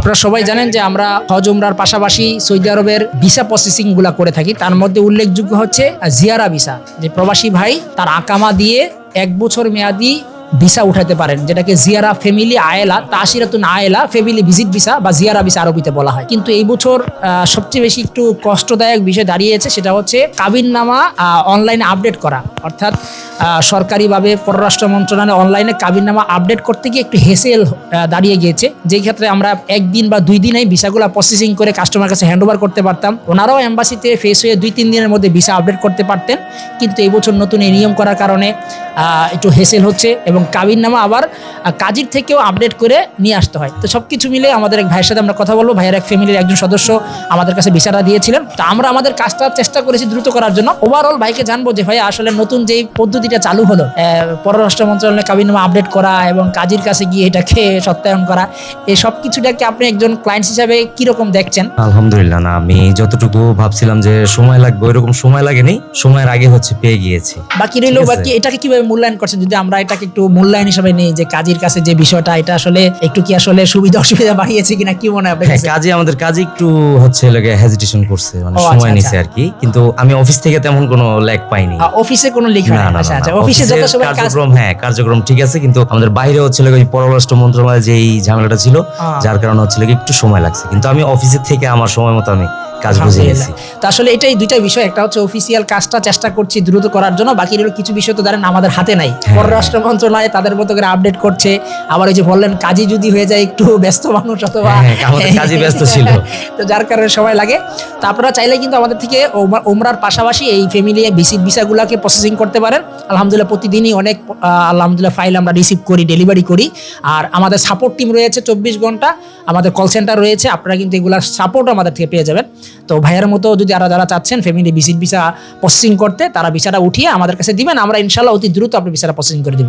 আপনারা সবাই জানেন যে আমরা হজ উমরার পাশাপাশি সৌদি আরবের ভিসা প্রসেসিং গুলা করে থাকি। তার মধ্যে উল্লেখযোগ্য হচ্ছে জিয়ারা ভিসা, যে প্রবাসী ভাই তার আকামা দিয়ে 1 বছর মেয়াদি ভিসা উঠাতে পারেন, যেটাকে জিয়ারা ফ্যামিলি আয়েলা তাশিরাতুন আয়েলা ফ্যামিলি ভিজিট ভিসা বা জিয়ারা ভিসা আরবিতে বলা হয়। কিন্তু এই বছর সবচেয়ে বেশি একটু কষ্টদায়ক বিষয় দাঁড়িয়েছে, সেটা হচ্ছে কাবিননামা অনলাইনে আপডেট করা। অর্থাৎ সরকারিভাবে পররাষ্ট্র মন্ত্রণালয়ে অনলাইনে কাবিননামা আপডেট করতে গিয়ে একটু হেসেল দাঁড়িয়ে গিয়েছে, যেই ক্ষেত্রে আমরা 1 দিন বা 2 দিনেই ভিসাগুলো প্রসেসিং করে কাস্টমার কাছে হ্যান্ড ওভার করতে পারতাম। ওনারাও এম্বাসিতে ফেস হয়ে 2-3 দিনের মধ্যে ভিসা আপডেট করতে পারতেন। কিন্তু এই বছর নতুন এই নিয়ম করার কারণে একটু হেসেল হচ্ছে এবং কাবিননামা আবার কাজীর থেকেও আপডেট করে নিয়ে আসতে হয়। তো সব কিছু মিলে আমাদের এক ভাইয়ের সাথে আমরা কথা বলবো। ভাইয়ের এক ফ্যামিলির একজন সদস্য আমাদের কাছে ভিসাটা দিয়েছিলেন, তো আমরা আমাদের কাজটা চেষ্টা করেছি দ্রুত করার জন্য। ওভারঅল ভাইকে জানবো যে ভাই আসলে নতুন যেই পদ্ধতিটা চালু হলো, পররাষ্ট্র মন্ত্রণালয়ে কাবিননামা আপডেট করা এবং কাজীর কাছে গিয়ে এটাকে সত্যায়ন করা, এই সব কিছুটাকে আপনি একজন ক্লায়েন্ট হিসাবে কিরকম দেখছেন? আলহামদুলিল্লাহ, না আমি যতটুকু ভাবছিলাম যে সময় লাগবে ওইরকম সময় লাগেনি, সময়ের আগে পেয়ে গিয়েছি। বাকি রইল বাকি এটাকে কিভাবে মূল্যায়ন করছেন, যদি আমরা এটাকে একটু মূল্যায়ন হিসেবে নেই যে কাজীর কাছে যে বিষয়টা, এটা আসলে একটু কি আসলে সুবিধা অসুবিধা বাড়িয়েছে কিনা, কি মনে হয় আপনার কাছে? আমাদের কাজে একটু লাগে হেজিটেশন করছে, মানে ও, সময় আচ্ছা, নিছে আর কি। কিন্তু আমি অফিস থেকে তেমন কোনো ল্যাগ পাইনি। অফিসে কোনো লিখ হয় না? আচ্ছা আচ্ছা, অফিসে যত সময় কাজ কার্যক্রম ঠিক আছে, কিন্তু আমাদের বাইরে ওই পররাষ্ট্র মন্ত্রণালয়ে যেই ঝামেলাটা ছিল, যার কারণে একটু সময় লাগছে। কিন্তু আমি অফিসের থেকে আমার সময় মতো আমি কাজ বুঝে গেছি। তো আসলে এটাই দুইটা বিষয়, একটা হচ্ছে অফিসিয়াল কাজটা চেষ্টা করছি দ্রুত করার জন্য, বাকি রইল কিছু বিষয় তো ধরেন আমাদের হাতে নাই। পররাষ্ট্র মন্ত্রণালয় তাদের মতো করে আপডেট করছে, আবার এই যে বললেন কাজী যদি হয়ে যায় একটু ব্যস্ত মানুষ অথবা আমাদের কাজী ব্যস্ত ছিল, তো যার কারণে সময় লাগে। তো আপনারা চাইলে কিন্তু আমাদের থেকে ওমরার পাশাপাশি এই ফ্যামিলি ভিজিট ভিসাগুলোকে প্রসেসিং করতে পারেন। আলহামদুলিল্লাহ প্রতিদিনই অনেক আলহামদুলিল্লাহ ফাইল আমরা রিসিভ করি, ডেলিভারি করি। আর আমাদের সাপোর্ট টিম রয়েছে 24 ঘন্টা, আমাদের কল সেন্টার রয়েছে, আপনারা কিন্তু এগুলার সাপোর্ট আমাদের থেকে পেয়ে যাবেন। তো ভাইয়ের মতো যদি যারা চাচ্ছেন ফ্যামিলি ভিজিট ভিসা প্রসেসিং করতে, তারা ভিসাটা উঠিয়ে আমাদের কাছে দিবেন, আমরা ইনশাল্লাহ অতি দ্রুত আপনি ভিসাটা প্রসেসিং করে দিব।